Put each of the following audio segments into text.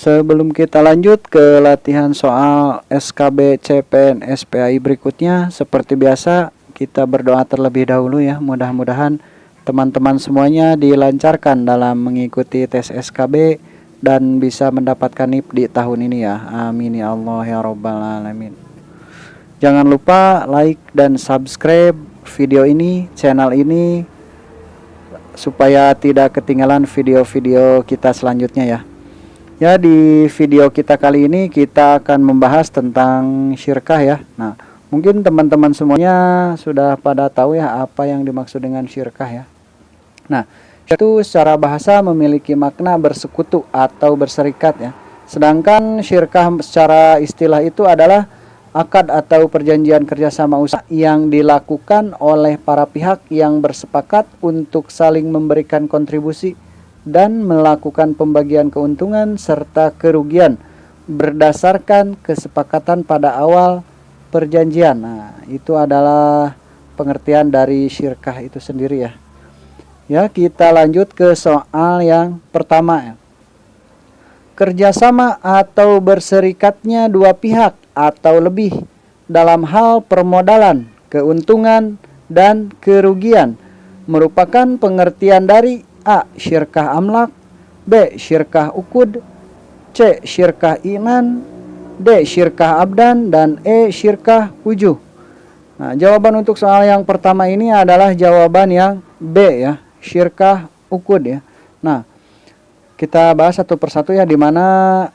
Sebelum kita lanjut ke latihan soal SKB CPNS PAI berikutnya, seperti biasa kita berdoa terlebih dahulu ya. Mudah-mudahan teman-teman semuanya dilancarkan dalam mengikuti tes SKB dan bisa mendapatkan NIP di tahun ini ya. Amin ya Allah ya Rabbal Alamin. Jangan lupa like dan subscribe video ini, channel ini, supaya tidak ketinggalan video-video kita selanjutnya ya. Ya, di video kita kali ini kita akan membahas tentang syirkah ya. Nah, mungkin teman-teman semuanya sudah pada tahu ya apa yang dimaksud dengan syirkah ya. Nah, itu secara bahasa memiliki makna bersekutu atau berserikat ya. Sedangkan syirkah secara istilah itu adalah akad atau perjanjian kerjasama usaha yang dilakukan oleh para pihak yang bersepakat untuk saling memberikan kontribusi dan melakukan pembagian keuntungan serta kerugian berdasarkan kesepakatan pada awal perjanjian. Nah, itu adalah pengertian dari syirkah itu sendiri ya. Ya, kita lanjut ke soal yang pertama ya. Kerjasama atau berserikatnya dua pihak atau lebih dalam hal permodalan, keuntungan, dan kerugian merupakan pengertian dari A. Syirkah amlak, B. Syirkah ukud, C. Syirkah inan, D. Syirkah abdan, dan E. Syirkah wujuh. Nah, jawaban untuk soal yang pertama ini adalah jawaban yang B ya, syirkah ukud ya. Nah, kita bahas satu persatu ya, dimana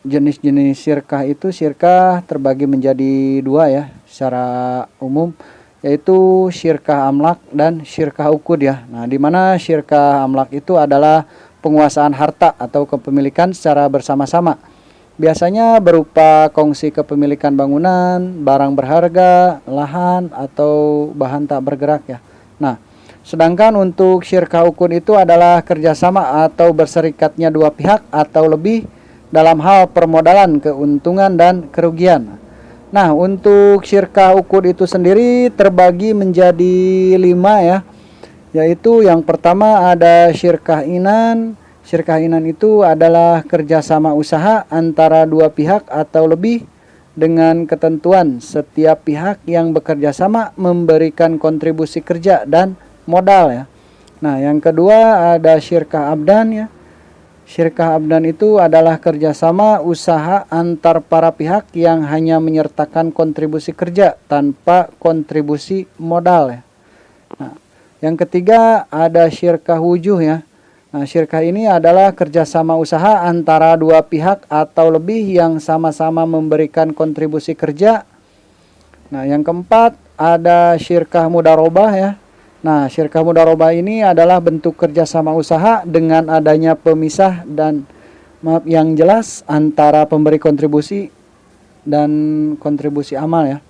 jenis-jenis syirkah itu, syirkah terbagi menjadi dua ya secara umum, yaitu syirkah amlak dan syirkah ukud ya. Nah, di mana syirkah amlak itu adalah penguasaan harta atau kepemilikan secara bersama-sama. Biasanya berupa kongsi kepemilikan bangunan, barang berharga, lahan, atau bahan tak bergerak ya. Nah, sedangkan untuk syirkah ukud itu adalah kerjasama atau berserikatnya dua pihak atau lebih dalam hal permodalan, keuntungan, dan kerugian. Nah, untuk syirkah ukud itu sendiri terbagi menjadi 5 ya. Yaitu yang pertama ada syirkah inan. Syirkah inan itu adalah kerjasama usaha antara dua pihak atau lebih dengan ketentuan setiap pihak yang bekerja sama memberikan kontribusi kerja dan modal ya. Nah, yang kedua ada syirkah abdan ya. Syirkah abdan itu adalah kerjasama usaha antar para pihak yang hanya menyertakan kontribusi kerja tanpa kontribusi modal ya. Nah, yang ketiga ada syirkah wujuh ya. Nah, syirkah ini adalah kerjasama usaha antara dua pihak atau lebih yang sama-sama memberikan kontribusi kerja. Nah, yang keempat ada syirkah mudharabah ya. Nah, syirkah mudharabah ini adalah bentuk kerjasama usaha dengan adanya pemisah dan yang jelas antara pemberi kontribusi dan kontribusi amal ya.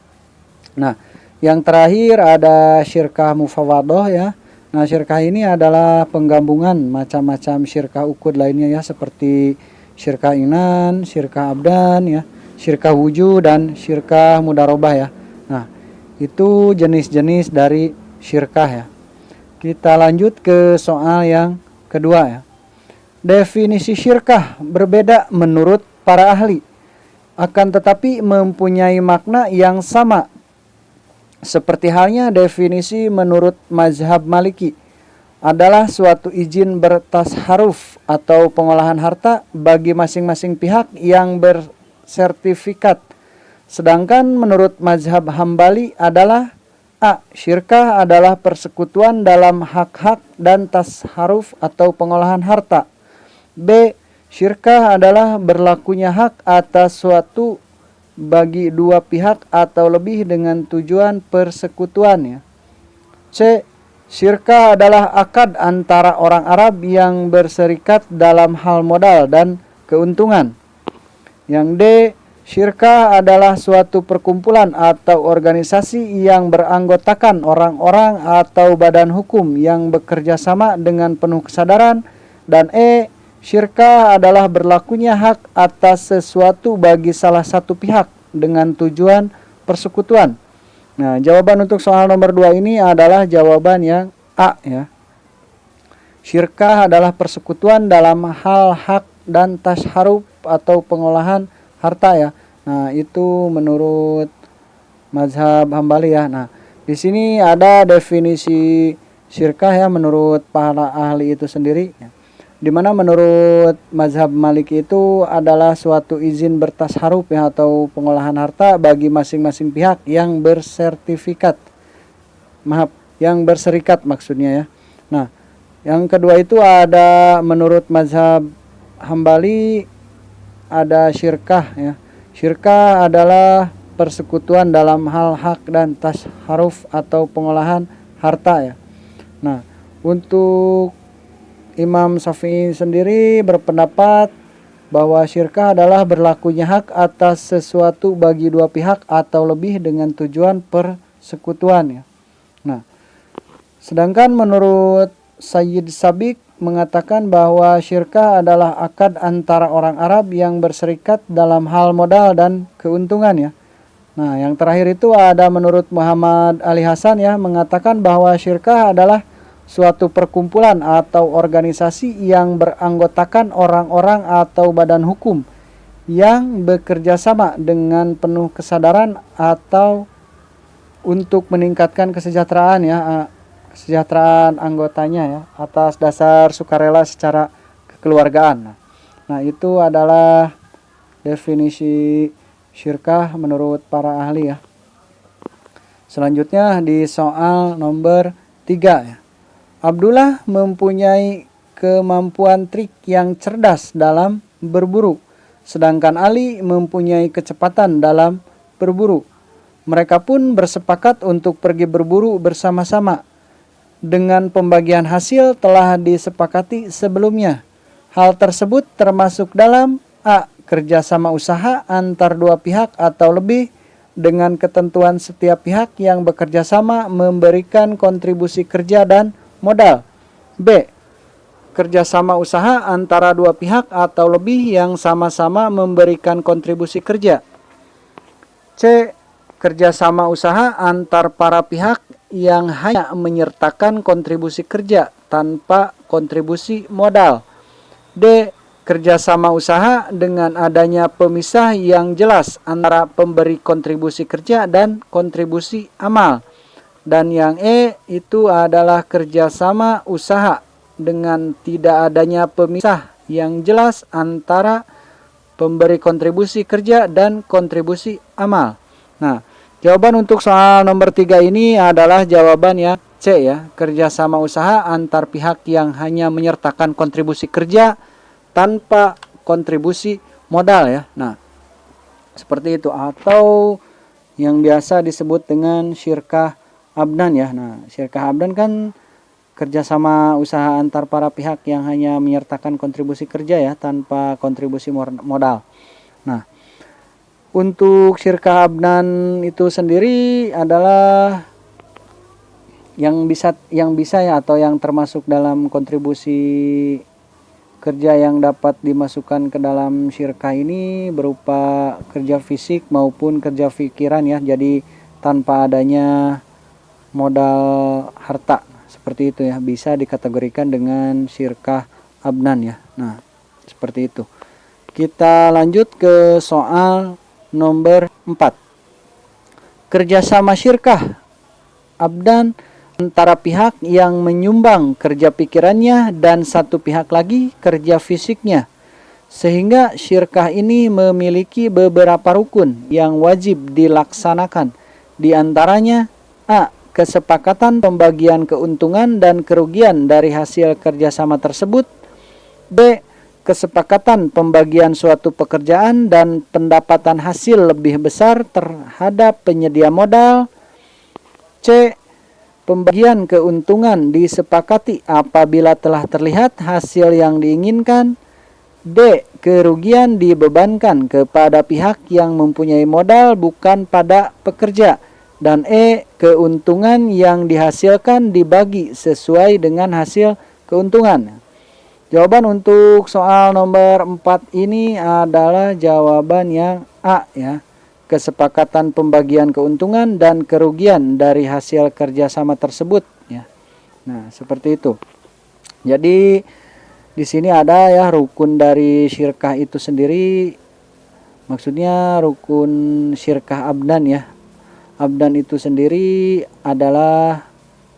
Nah, yang terakhir ada syirkah mufawadoh ya. Nah, syirkah ini adalah penggabungan macam-macam syirkah ukud lainnya ya, seperti syirkah inan, syirkah abdan ya, syirkah wujuh, dan syirkah mudharabah ya. Nah, itu jenis-jenis dari syirkah ya. Kita lanjut ke soal yang kedua ya. Definisi syirkah berbeda menurut para ahli, akan tetapi mempunyai makna yang sama. Seperti halnya definisi menurut mazhab Maliki adalah suatu izin bertasharuf atau pengolahan harta bagi masing-masing pihak yang bersertifikat. Sedangkan menurut mazhab Hambali adalah A. Syirkah adalah persekutuan dalam hak-hak dan tasharuf atau pengolahan harta. B. Syirkah adalah berlakunya hak atas suatu bagi dua pihak atau lebih dengan tujuan persekutuan ya. C. Syirkah adalah akad antara orang Arab yang berserikat dalam hal modal dan keuntungan. Yang D. Syirkah adalah suatu perkumpulan atau organisasi yang beranggotakan orang-orang atau badan hukum yang bekerja sama dengan penuh kesadaran. Dan E. Syirkah adalah berlakunya hak atas sesuatu bagi salah satu pihak dengan tujuan persekutuan. Nah, jawaban untuk soal nomor 2 ini adalah jawaban yang A ya. Syirkah adalah persekutuan dalam hal hak dan tasharuf atau pengolahan harta ya. Nah, itu menurut mazhab Hambali ya. Nah, di sini ada definisi syirkah ya menurut para ahli itu sendiri ya. Di mana menurut mazhab Maliki itu adalah suatu izin bertasarruf ya atau pengolahan harta bagi masing-masing pihak yang bersertifikat. Maaf, yang berserikat maksudnya ya. Nah, yang kedua itu ada menurut mazhab Hambali ada syirkah ya. Syirkah adalah persekutuan dalam hal hak dan tasarruf atau pengolahan harta ya. Nah, untuk Imam Syafi'i sendiri berpendapat bahwa syirkah adalah berlakunya hak atas sesuatu bagi dua pihak atau lebih dengan tujuan persekutuan ya. Nah, sedangkan menurut Sayyid Sabiq mengatakan bahwa syirkah adalah akad antara orang Arab yang berserikat dalam hal modal dan keuntungan ya. Nah, yang terakhir itu ada menurut Muhammad Ali Hasan ya mengatakan bahwa syirkah adalah suatu perkumpulan atau organisasi yang beranggotakan orang-orang atau badan hukum yang bekerja sama dengan penuh kesadaran atau untuk meningkatkan kesejahteraan ya, kesejahteraan anggotanya ya atas dasar sukarela secara kekeluargaan. Nah, itu adalah definisi syirkah menurut para ahli ya. Selanjutnya di soal nomor 3 ya. Abdullah mempunyai kemampuan trik yang cerdas dalam berburu, sedangkan Ali mempunyai kecepatan dalam berburu. Mereka pun bersepakat untuk pergi berburu bersama-sama. Dengan pembagian hasil telah disepakati sebelumnya. Hal tersebut termasuk dalam A. Kerjasama usaha antar dua pihak atau lebih dengan ketentuan setiap pihak yang bekerja sama memberikan kontribusi kerja dan modal. B. Kerjasama usaha antara dua pihak atau lebih yang sama-sama memberikan kontribusi kerja. C. Kerjasama usaha antar para pihak yang hanya menyertakan kontribusi kerja tanpa kontribusi modal. D. Kerjasama usaha dengan adanya pemisah yang jelas antara pemberi kontribusi kerja dan kontribusi amal. Dan yang E itu adalah kerjasama usaha dengan tidak adanya pemisah yang jelas antara pemberi kontribusi kerja dan kontribusi amal. Nah, jawaban untuk soal nomor 3 ini adalah jawaban yang C ya, kerjasama usaha antar pihak yang hanya menyertakan kontribusi kerja tanpa kontribusi modal ya. Nah, seperti itu atau yang biasa disebut dengan syirkah abdan ya. Nah, syirkah abdan kan kerjasama usaha antar para pihak yang hanya menyertakan kontribusi kerja ya tanpa kontribusi modal. Nah, untuk syirkah abdan itu sendiri adalah yang bisa ya atau yang termasuk dalam kontribusi kerja yang dapat dimasukkan ke dalam syirkah ini berupa kerja fisik maupun kerja pikiran ya. Jadi tanpa adanya modal harta seperti itu ya, bisa dikategorikan dengan syirkah abdan ya. Nah, seperti itu. Kita lanjut ke soal nomor 4. Kerjasama syirkah abdan antara pihak yang menyumbang kerja pikirannya dan satu pihak lagi kerja fisiknya. Sehingga syirkah ini memiliki beberapa rukun yang wajib dilaksanakan. Di antaranya A. Kesepakatan pembagian keuntungan dan kerugian dari hasil kerjasama tersebut. B. Kesepakatan pembagian suatu pekerjaan dan pendapatan hasil lebih besar terhadap penyedia modal. C. Pembagian keuntungan disepakati apabila telah terlihat hasil yang diinginkan. D. Kerugian dibebankan kepada pihak yang mempunyai modal bukan pada pekerja. Dan E. Keuntungan yang dihasilkan dibagi sesuai dengan hasil keuntungan. Jawaban untuk soal nomor 4 ini adalah jawaban yang A ya. Kesepakatan pembagian keuntungan dan kerugian dari hasil kerjasama tersebut ya. Nah, seperti itu. Jadi Di sini ada ya rukun dari syirkah itu sendiri, maksudnya rukun syirkah abdan ya. Abdan itu sendiri adalah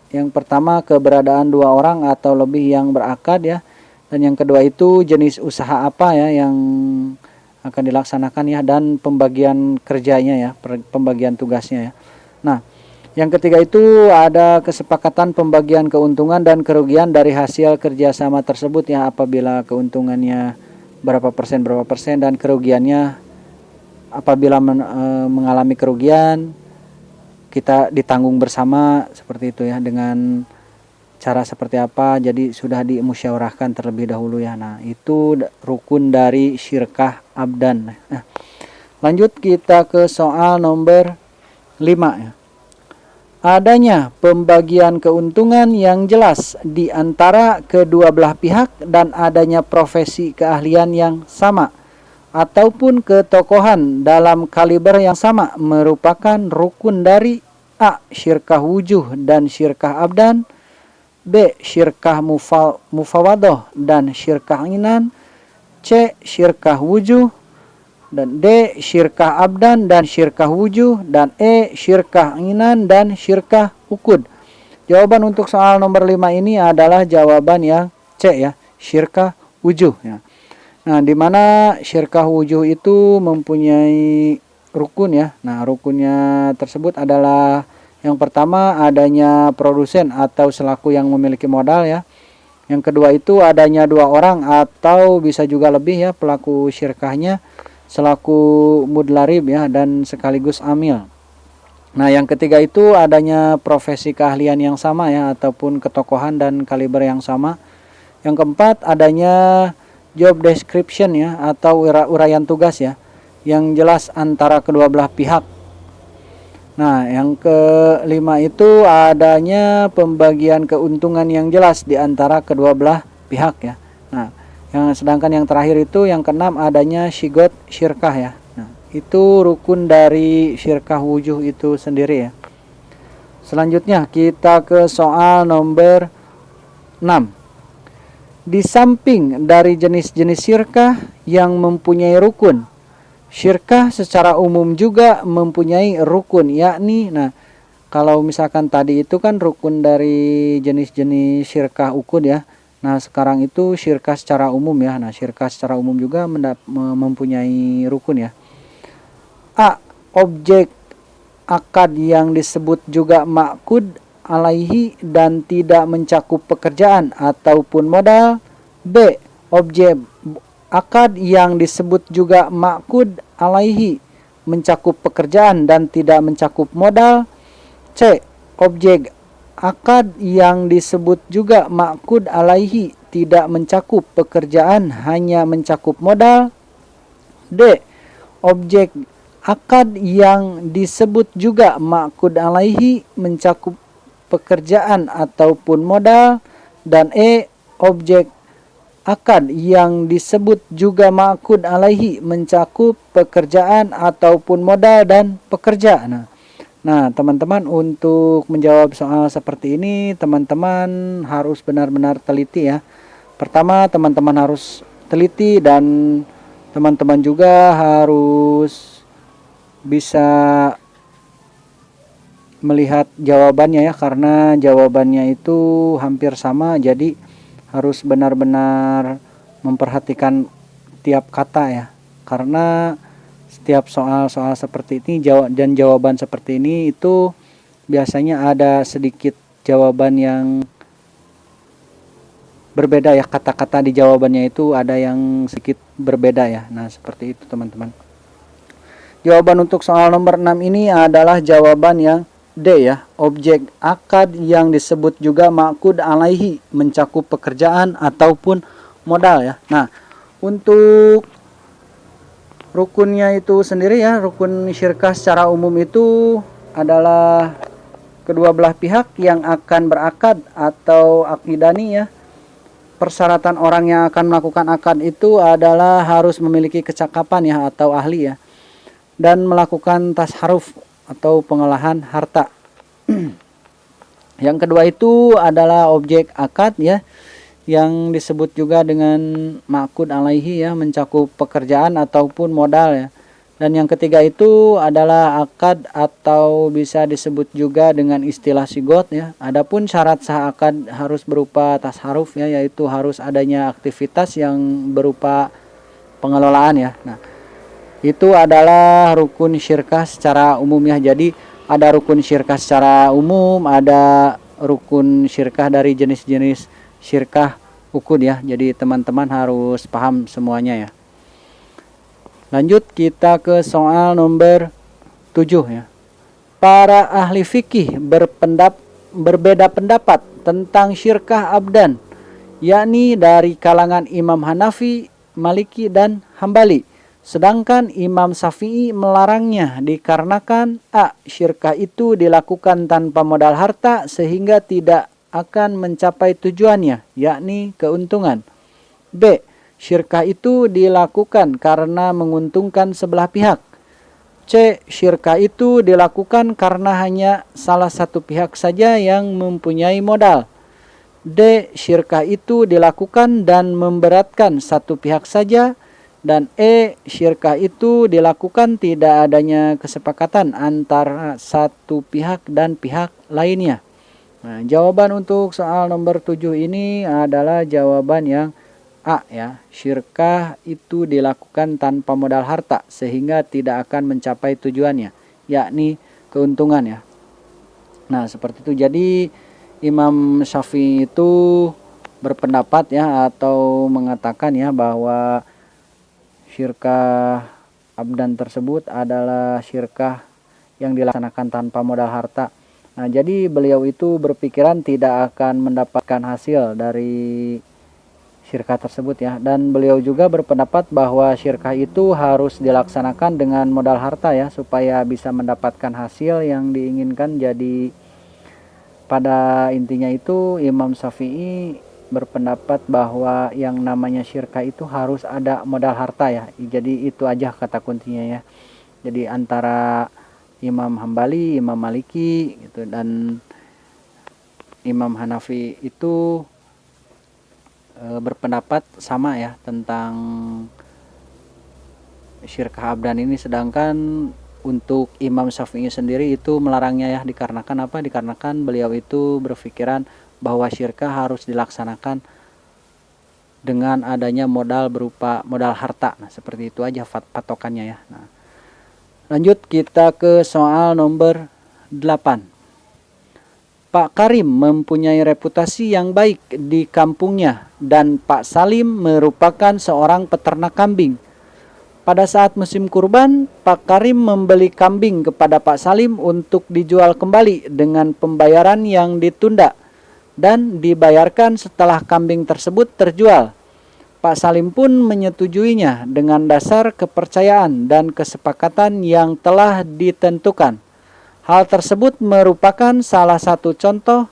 yang pertama keberadaan dua orang atau lebih yang berakad ya. Dan yang kedua itu jenis usaha apa ya yang akan dilaksanakan ya, dan pembagian kerjanya ya, pembagian tugasnya ya. Nah, yang ketiga itu ada kesepakatan pembagian keuntungan dan kerugian dari hasil kerjasama tersebut ya, apabila keuntungannya berapa persen dan kerugiannya apabila mengalami kerugian kita ditanggung bersama seperti itu ya, dengan cara seperti apa, jadi sudah dimusyawarahkan terlebih dahulu ya. Nah, itu rukun dari syirkah abdan. Nah, lanjut kita ke soal nomor 5 ya. Adanya pembagian keuntungan yang jelas di antara kedua belah pihak dan adanya profesi keahlian yang sama ataupun ketokohan dalam kaliber yang sama merupakan rukun dari A. Syirkah wujuh dan syirkah abdan, B. Syirkah mufawadoh dan syirkah inan, C. Syirkah wujuh, dan D. Syirkah abdan dan syirkah wujuh, dan E. Syirkah inan dan syirkah ukud. Jawaban untuk soal nomor 5 ini adalah jawaban yang C ya, syirkah wujuh ya. Nah, di mana syirkah wujuh itu mempunyai rukun ya. Nah, rukunnya tersebut adalah yang pertama adanya produsen atau selaku yang memiliki modal ya. Yang kedua itu adanya dua orang atau bisa juga lebih ya pelaku syirkahnya selaku mudlarib ya dan sekaligus amil. Nah, yang ketiga itu adanya profesi keahlian yang sama ya ataupun ketokohan dan kaliber yang sama. Yang keempat adanya job description ya atau uraian tugas ya yang jelas antara kedua belah pihak. Nah, yang kelima itu adanya pembagian keuntungan yang jelas di antara kedua belah pihak ya. Nah, sedangkan yang terakhir itu yang keenam adanya syigot syirkah ya. Nah, itu rukun dari syirkah wujuh itu sendiri ya. Selanjutnya kita ke soal nomor 6. Di samping dari jenis-jenis syirkah yang mempunyai rukun, syirkah secara umum juga mempunyai rukun, yakni kalau misalkan tadi itu kan rukun dari jenis-jenis syirkah ukud ya. Nah, sekarang itu syirkah secara umum ya. Nah, syirkah secara umum juga mempunyai rukun ya. A. Objek akad yang disebut juga ma'kud alaihi dan tidak mencakup pekerjaan ataupun modal. B. Objek akad yang disebut juga ma'kud alaihi mencakup pekerjaan dan tidak mencakup modal. C. Objek akad yang disebut juga ma'kud alaihi tidak mencakup pekerjaan, hanya mencakup modal. D. Objek akad yang disebut juga ma'kud alaihi mencakup pekerjaan ataupun modal. Dan E. Objek akad yang disebut juga ma'kud alaihi mencakup pekerjaan ataupun modal dan pekerja. Nah, teman-teman, untuk menjawab soal seperti ini, teman-teman harus benar-benar teliti ya. Pertama, teman-teman harus teliti dan teman-teman juga harus bisa melihat jawabannya ya, karena jawabannya itu hampir sama, jadi harus benar-benar memperhatikan tiap kata ya. Karena setiap soal-soal seperti ini dan jawaban seperti ini itu biasanya ada sedikit jawaban yang berbeda ya, kata-kata di jawabannya itu ada yang sedikit berbeda ya. Nah, seperti itu teman-teman. Jawaban untuk soal nomor 6 ini adalah jawaban yang D ya. Objek akad yang disebut juga ma'kud alaihi mencakup pekerjaan ataupun modal ya. Nah, untuk rukunnya itu sendiri ya, rukun syirkah secara umum itu adalah kedua belah pihak yang akan berakad atau akidani ya. Persyaratan orang yang akan melakukan akad itu adalah harus memiliki kecakapan ya atau ahli ya, dan melakukan tasharuf atau pengolahan harta. Yang kedua itu adalah objek akad ya, yang disebut juga dengan ma'qud alaihi ya, mencakup pekerjaan ataupun modal ya. Dan yang ketiga itu adalah akad atau bisa disebut juga dengan istilah sigot ya. Adapun syarat sah akad harus berupa tasarruf ya, yaitu harus adanya aktivitas yang berupa pengelolaan ya. Nah, itu adalah rukun syirkah secara umum ya. Jadi ada rukun syirkah secara umum, ada rukun syirkah dari jenis-jenis syirkah ukud ya. Jadi teman-teman harus paham semuanya ya. Lanjut kita ke soal nomor 7 ya. Para ahli fikih berbeda pendapat tentang syirkah abdan, yakni dari kalangan Imam Hanafi, Maliki dan Hambali. Sedangkan Imam Syafi'i melarangnya dikarenakan a. syirkah itu dilakukan tanpa modal harta sehingga tidak akan mencapai tujuannya, yakni keuntungan. B. syirkah itu dilakukan karena menguntungkan sebelah pihak. C. syirkah itu dilakukan karena hanya salah satu pihak saja yang mempunyai modal. D. syirkah itu dilakukan dan memberatkan satu pihak saja. Dan E. syirkah itu dilakukan tidak adanya kesepakatan antara satu pihak dan pihak lainnya. Nah, jawaban untuk soal nomor 7 ini adalah jawaban yang A ya. Syirkah itu dilakukan tanpa modal harta sehingga tidak akan mencapai tujuannya, yakni keuntungan ya. Nah, seperti itu. Jadi Imam Syafi'i itu berpendapat ya, atau mengatakan ya, bahwa syirkah abdan tersebut adalah syirkah yang dilaksanakan tanpa modal harta. Nah, jadi beliau itu berpikiran tidak akan mendapatkan hasil dari syirkah tersebut ya. Dan beliau juga berpendapat bahwa syirkah itu harus dilaksanakan dengan modal harta ya, supaya bisa mendapatkan hasil yang diinginkan. Jadi pada intinya itu Imam Syafi'i berpendapat bahwa yang namanya syirkah itu harus ada modal harta ya. Jadi itu aja kata kuncinya ya. Jadi antara Imam Hambali, Imam Maliki gitu, dan Imam Hanafi itu berpendapat sama ya tentang syirkah abdan ini. Sedangkan untuk Imam Syafi'i sendiri itu melarangnya ya, dikarenakan apa? Dikarenakan beliau itu berpikiran bahwa syirkah harus dilaksanakan dengan adanya modal berupa modal harta. Nah, seperti itu aja patokannya ya. Nah, lanjut kita ke soal nomor 8. Pak Karim mempunyai reputasi yang baik di kampungnya dan Pak Salim merupakan seorang peternak kambing. Pada saat musim kurban, Pak Karim membeli kambing kepada Pak Salim untuk dijual kembali dengan pembayaran yang ditunda dan dibayarkan setelah kambing tersebut terjual. Pak Salim pun menyetujuinya dengan dasar kepercayaan dan kesepakatan yang telah ditentukan. Hal tersebut merupakan salah satu contoh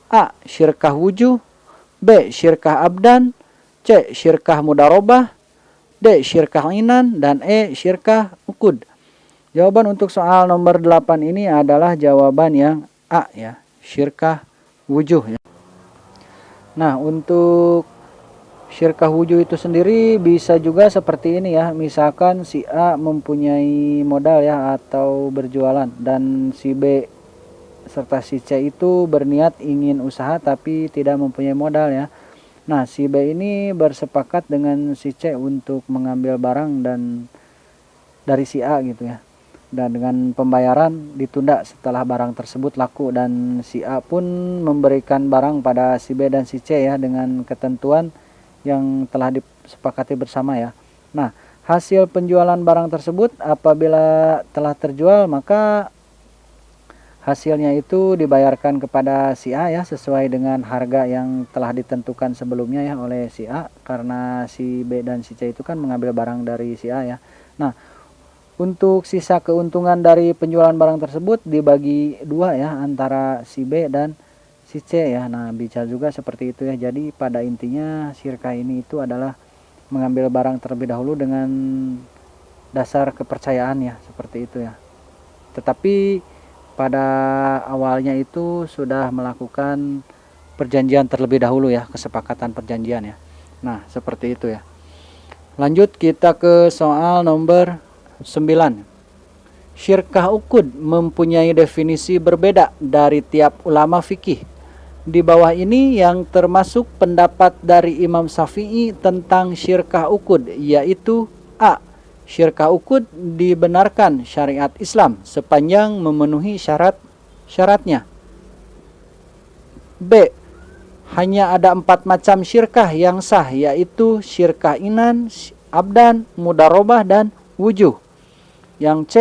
A. syirkah wujuh, B. syirkah abdan, C. syirkah mudarobah, D. syirkah inan, dan E. syirkah ukud. Jawaban untuk soal nomor 8 ini adalah jawaban yang A ya, syirkah wujuh ya. Nah, untuk syirkah wujuh itu sendiri bisa juga seperti ini ya. Misalkan si A mempunyai modal ya atau berjualan, dan si B serta si C itu berniat ingin usaha tapi tidak mempunyai modal ya. Nah, si B ini bersepakat dengan si C untuk mengambil barang dan dari si A gitu ya. Dan dengan pembayaran ditunda setelah barang tersebut laku, dan si A pun memberikan barang pada si B dan si C ya dengan ketentuan yang telah disepakati bersama ya. Nah, hasil penjualan barang tersebut apabila telah terjual, maka hasilnya itu dibayarkan kepada si A ya, sesuai dengan harga yang telah ditentukan sebelumnya ya oleh si A, karena si B dan si C itu kan mengambil barang dari si A ya. Nah, untuk sisa keuntungan dari penjualan barang tersebut dibagi dua ya, antara si B dan si C ya. Nah, bisa juga seperti itu ya. Jadi pada intinya syirkah ini itu adalah mengambil barang terlebih dahulu dengan dasar kepercayaan ya, seperti itu ya. Tetapi pada awalnya itu sudah melakukan perjanjian terlebih dahulu ya, kesepakatan perjanjian ya. Nah, seperti itu ya. Lanjut kita ke soal nomor 9. Syirkah uqud mempunyai definisi berbeda dari tiap ulama fikih. Di bawah ini yang termasuk pendapat dari Imam Syafi'i tentang syirkah uqud, yaitu A. Syirkah uqud dibenarkan syariat Islam sepanjang memenuhi syaratnya. B. Hanya ada 4 macam syirkah yang sah, yaitu syirkah inan, abdan, mudarobah, dan wujuh. Yang C.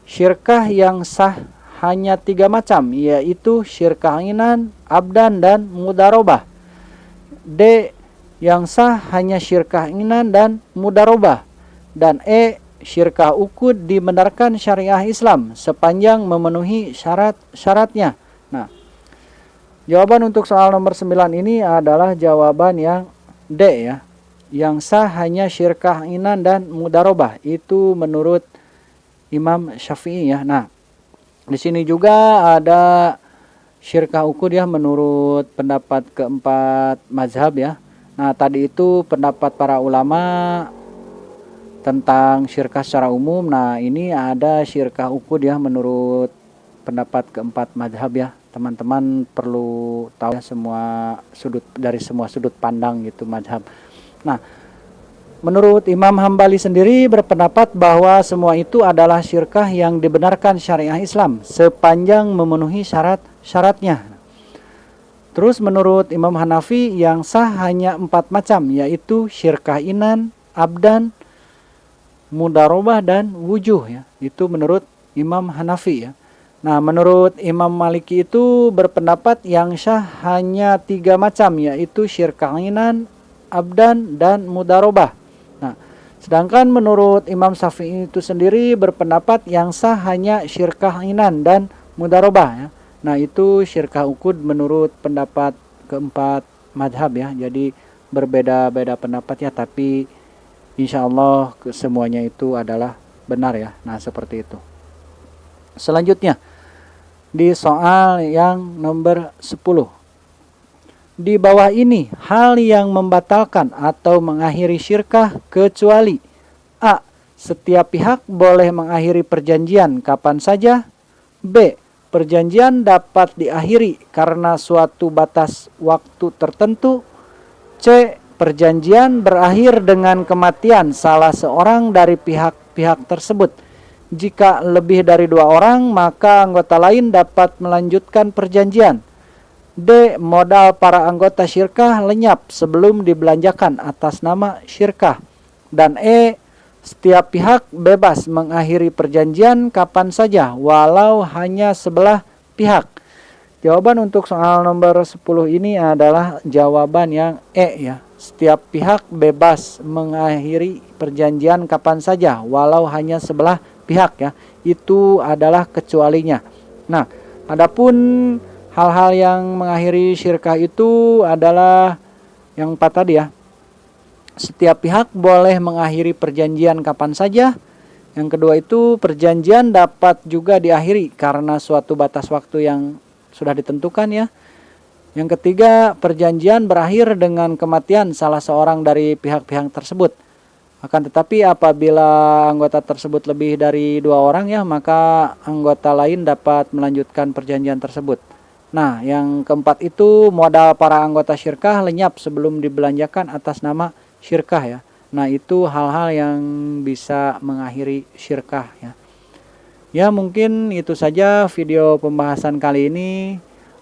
Syirkah yang sah hanya 3 macam, yaitu syirkah inan, abdan, dan mudarobah. D. Yang sah hanya syirkah inan dan mudarobah. Dan E. Syirkah uqud dibenarkan syariah Islam sepanjang memenuhi syaratnya. Nah, jawaban untuk soal nomor 9 ini adalah jawaban yang D ya. Yang sah hanya syirkah inan dan mudarobah. Itu menurut Imam Syafi'i ya. Nah, di sini juga ada syirkah uqud ya menurut pendapat keempat mazhab ya. Nah, tadi itu pendapat para ulama tentang syirkah secara umum. Nah, ini ada syirkah uqud ya menurut pendapat keempat mazhab ya. Teman-teman perlu tahu ya dari semua sudut pandang gitu mazhab. Nah, menurut Imam Hambali sendiri berpendapat bahwa semua itu adalah syirkah yang dibenarkan syariah Islam sepanjang memenuhi syaratnya. Terus menurut Imam Hanafi yang sah hanya 4 macam, yaitu syirkah inan, abdan, mudarobah, dan wujuh ya. Itu menurut Imam Hanafi ya. Nah, menurut Imam Maliki itu berpendapat yang sah hanya 3 macam, yaitu syirkah inan, abdan, dan mudarobah. Nah, sedangkan menurut Imam Syafi'i itu sendiri berpendapat yang sah hanya syirkah inan dan mudarobah ya. Nah, itu syirkah uqud menurut pendapat keempat madhab ya. Jadi berbeda-beda pendapat ya, tapi insya Allah semuanya itu adalah benar ya. Nah, seperti itu. Selanjutnya di soal yang nomor 10. Di bawah ini hal yang membatalkan atau mengakhiri syirkah kecuali A. Setiap pihak boleh mengakhiri perjanjian kapan saja. B. Perjanjian dapat diakhiri karena suatu batas waktu tertentu. C. Perjanjian berakhir dengan kematian salah seorang dari pihak-pihak tersebut. Jika lebih dari 2 orang, maka anggota lain dapat melanjutkan perjanjian. D. Modal para anggota syirkah lenyap sebelum dibelanjakan atas nama syirkah. Dan E. Setiap pihak bebas mengakhiri perjanjian kapan saja, walau hanya sebelah pihak. Jawaban untuk soal nomor 10 ini adalah jawaban yang E ya. Setiap pihak bebas mengakhiri perjanjian kapan saja, walau hanya sebelah pihak ya. Itu adalah kecualinya. Nah, adapun hal-hal yang mengakhiri syirkah itu adalah yang 4 tadi ya. Setiap pihak boleh mengakhiri perjanjian kapan saja. Yang kedua itu perjanjian dapat juga diakhiri karena suatu batas waktu yang sudah ditentukan ya. Yang ketiga, perjanjian berakhir dengan kematian salah seorang dari pihak-pihak tersebut. Akan tetapi apabila anggota tersebut lebih dari 2 orang ya, maka anggota lain dapat melanjutkan perjanjian tersebut. Nah, yang keempat itu modal para anggota syirkah lenyap sebelum dibelanjakan atas nama syirkah ya. Nah, itu hal-hal yang bisa mengakhiri syirkah ya. Ya, mungkin itu saja video pembahasan kali ini.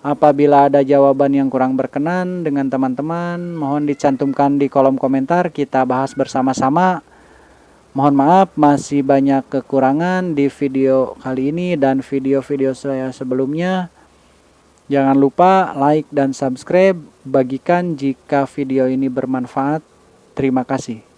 Apabila ada jawaban yang kurang berkenan dengan teman-teman, mohon dicantumkan di kolom komentar, kita bahas bersama-sama. Mohon maaf masih banyak kekurangan di video kali ini dan video-video saya sebelumnya. Jangan lupa like dan subscribe, bagikan jika video ini bermanfaat. Terima kasih.